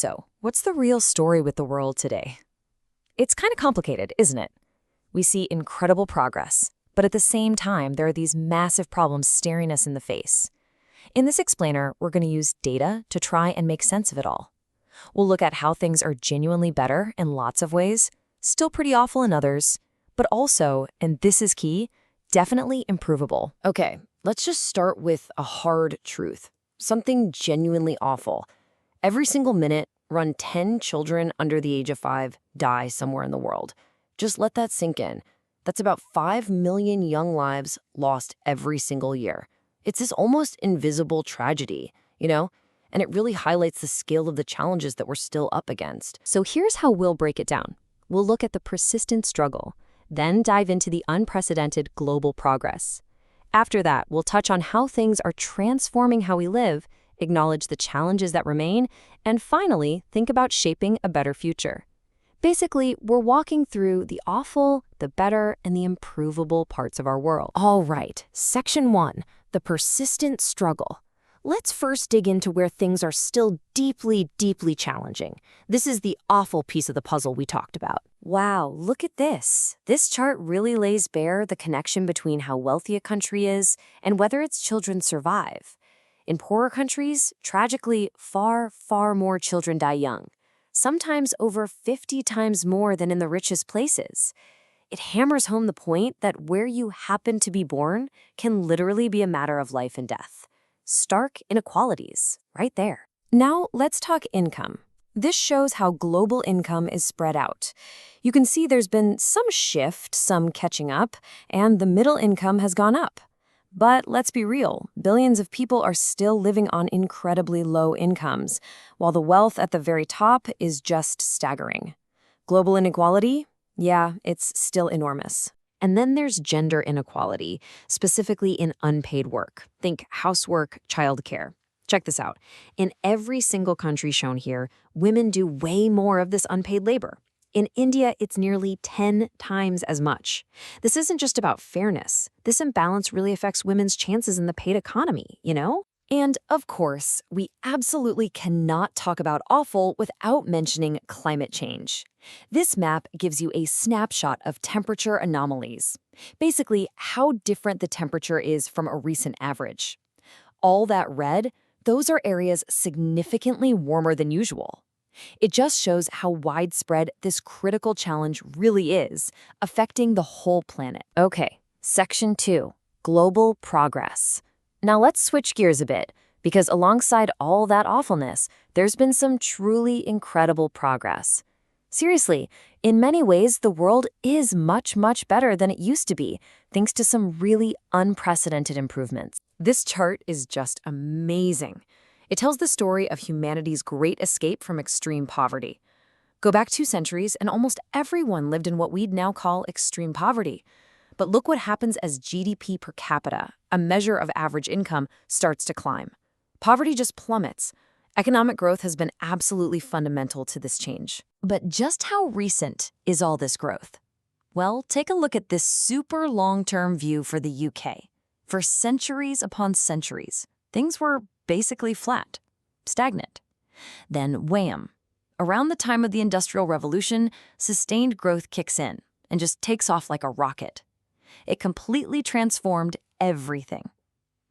So, what's the real story with the world today? It's kind of complicated, isn't it? We see incredible progress, but at the same time, there are these massive problems staring us in the face. In this explainer, we're going to use data to try and make sense of it all. We'll look at how things are genuinely better in lots of ways, still pretty awful in others, but also, and this is key, definitely improvable. Okay, let's just start with a hard truth. Something genuinely awful. Every single minute, around 10 children under the age of 5 die somewhere in the world. Just let that sink in. That's about 5 million young lives lost every single year. It's this almost invisible tragedy, and it really highlights the scale of the challenges that we're still up against. So here's how we'll break it down. We'll look at the persistent struggle, then dive into the unprecedented global progress. After that, we'll touch on how things are transforming how we live, acknowledge the challenges that remain, and finally, think about shaping a better future. Basically, we're walking through the awful, the better, and the improvable parts of our world. All right, Section 1, the persistent struggle. Let's first dig into where things are still deeply, deeply challenging. This is the awful piece of the puzzle we talked about. Wow, look at this. This chart really lays bare the connection between how wealthy a country is and whether its children survive. In poorer countries, tragically, far, far more children die young, sometimes over 50 times more than in the richest places. It hammers home the point that where you happen to be born can literally be a matter of life and death. Stark inequalities, right there. Now, let's talk income. This shows how global income is spread out. You can see there's been some shift, some catching up, and the middle income has gone up. But let's be real, billions of people are still living on incredibly low incomes, while the wealth at the very top is just staggering. Global inequality? Yeah, it's still enormous. And then there's gender inequality, specifically in unpaid work. Think housework, childcare. Check this out. In every single country shown here, women do way more of this unpaid labor. In India, it's nearly 10 times as much. This isn't just about fairness. This imbalance really affects women's chances in the paid economy, And, of course, we absolutely cannot talk about awful without mentioning climate change. This map gives you a snapshot of temperature anomalies. Basically, how different the temperature is from a recent average. All that red, those are areas significantly warmer than usual. It just shows how widespread this critical challenge really is, affecting the whole planet. Okay, Section 2, Global Progress. Now let's switch gears a bit, because alongside all that awfulness, there's been some truly incredible progress. Seriously, in many ways, the world is much, much better than it used to be, thanks to some really unprecedented improvements. This chart is just amazing. It tells the story of humanity's great escape from extreme poverty. Go back 2 centuries, and almost everyone lived in what we'd now call extreme poverty. But look what happens as GDP per capita, a measure of average income, starts to climb. Poverty just plummets. Economic growth has been absolutely fundamental to this change. But just how recent is all this growth? Well, take a look at this super long-term view for the UK. For centuries upon centuries, things were basically flat, stagnant. Then wham! Around the time of the Industrial Revolution, sustained growth kicks in and just takes off like a rocket. It completely transformed everything.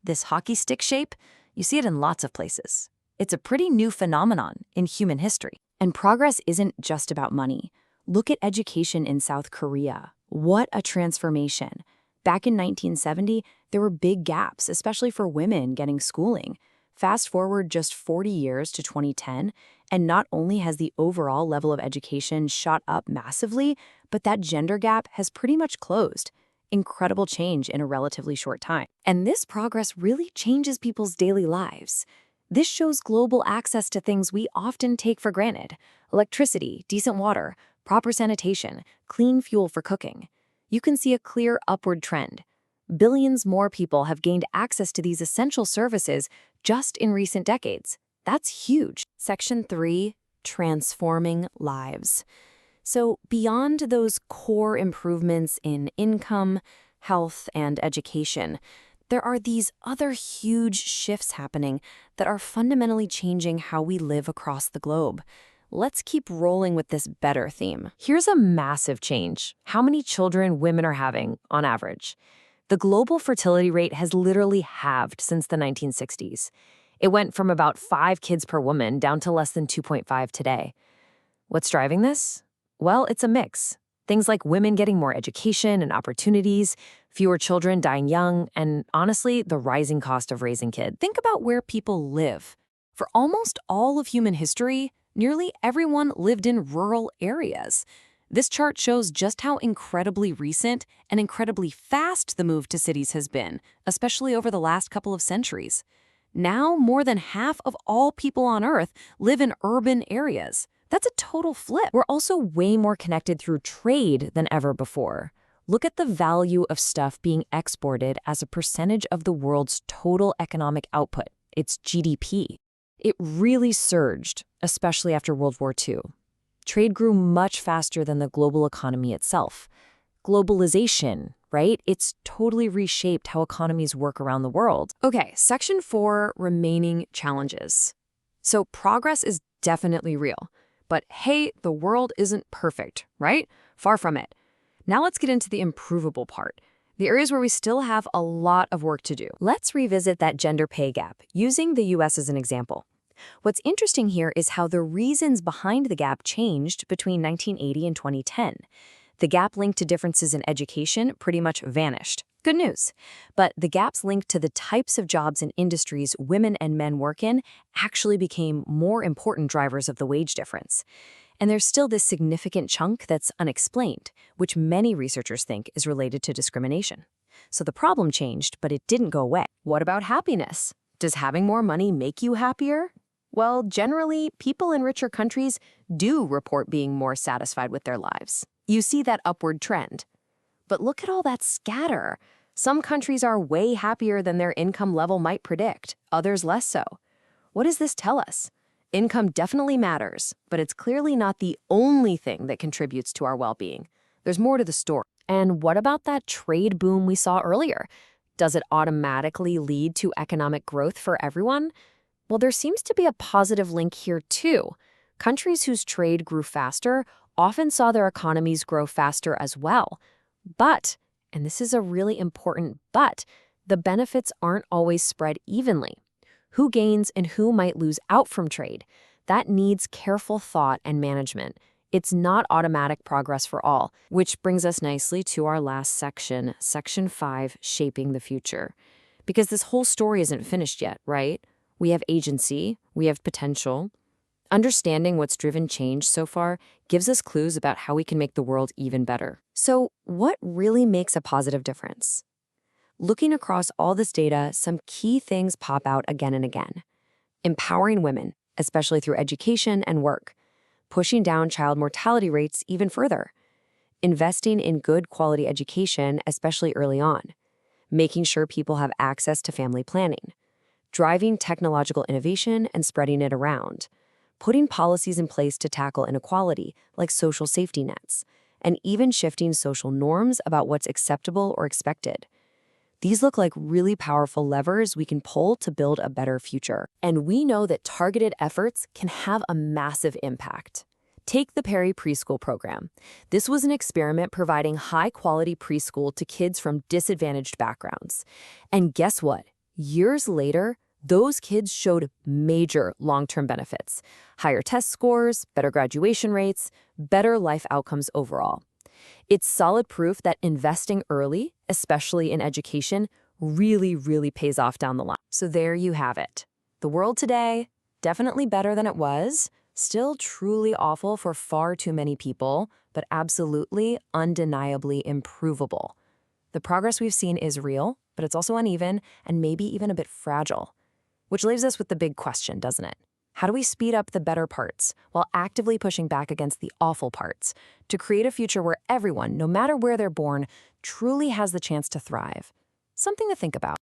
This hockey stick shape, you see it in lots of places. It's a pretty new phenomenon in human history. And progress isn't just about money. Look at education in South Korea. What a transformation. Back in 1970, there were big gaps, especially for women getting schooling. Fast forward just 40 years to 2010, and not only has the overall level of education shot up massively, but that gender gap has pretty much closed. Incredible change in a relatively short time. And this progress really changes people's daily lives. This shows global access to things we often take for granted: electricity, decent water, proper sanitation, clean fuel for cooking. You can see a clear upward trend. Billions more people have gained access to these essential services just in recent decades. That's huge. Section 3, Transforming Lives. So beyond those core improvements in income, health, and education, there are these other huge shifts happening that are fundamentally changing how we live across the globe. Let's keep rolling with this better theme. Here's a massive change: how many children women are having on average. The global fertility rate has literally halved since the 1960s. It went from about 5 kids per woman down to less than 2.5 today. What's driving this? Well, it's a mix. Things like women getting more education and opportunities, fewer children dying young, and honestly, the rising cost of raising kids. Think about where people live. For almost all of human history, nearly everyone lived in rural areas. This chart shows just how incredibly recent and incredibly fast the move to cities has been, especially over the last couple of centuries. Now, more than half of all people on Earth live in urban areas. That's a total flip. We're also way more connected through trade than ever before. Look at the value of stuff being exported as a percentage of the world's total economic output. It's GDP. It really surged, especially after World War II. Trade grew much faster than the global economy itself. Globalization, right? It's totally reshaped how economies work around the world. Okay, section 4, remaining challenges. So progress is definitely real. But hey, the world isn't perfect, right? Far from it. Now let's get into the improvable part, the areas where we still have a lot of work to do. Let's revisit that gender pay gap, using the US as an example. What's interesting here is how the reasons behind the gap changed between 1980 and 2010. The gap linked to differences in education pretty much vanished. Good news. But the gaps linked to the types of jobs and industries women and men work in actually became more important drivers of the wage difference. And there's still this significant chunk that's unexplained, which many researchers think is related to discrimination. So the problem changed, but it didn't go away. What about happiness? Does having more money make you happier? Well, generally, people in richer countries do report being more satisfied with their lives. You see that upward trend. But look at all that scatter. Some countries are way happier than their income level might predict, others less so. What does this tell us? Income definitely matters, but it's clearly not the only thing that contributes to our well-being. There's more to the story. And what about that trade boom we saw earlier? Does it automatically lead to economic growth for everyone? Well, there seems to be a positive link here too. Countries whose trade grew faster often saw their economies grow faster as well. But, and this is a really important but, the benefits aren't always spread evenly. Who gains and who might lose out from trade? That needs careful thought and management. It's not automatic progress for all, which brings us nicely to our last section, section 5, shaping the future. Because this whole story isn't finished yet, right? We have agency, we have potential. Understanding what's driven change so far gives us clues about how we can make the world even better. So, what really makes a positive difference? Looking across all this data, some key things pop out again and again. Empowering women, especially through education and work. Pushing down child mortality rates even further. Investing in good quality education, especially early on. Making sure people have access to family planning. Driving technological innovation and spreading it around. Putting policies in place to tackle inequality, like social safety nets. And even shifting social norms about what's acceptable or expected. These look like really powerful levers we can pull to build a better future. And we know that targeted efforts can have a massive impact. Take the Perry Preschool program. This was an experiment providing high-quality preschool to kids from disadvantaged backgrounds. And guess what? Years later, those kids showed major long-term benefits. Higher test scores, better graduation rates, better life outcomes overall. It's solid proof that investing early, especially in education, really pays off down the line. So there you have it. The world today, definitely better than it was, still truly awful for far too many people, but absolutely, undeniably improvable. The progress we've seen is real, but it's also uneven and maybe even a bit fragile. Which leaves us with the big question, doesn't it? How do we speed up the better parts while actively pushing back against the awful parts to create a future where everyone, no matter where they're born, truly has the chance to thrive? Something to think about.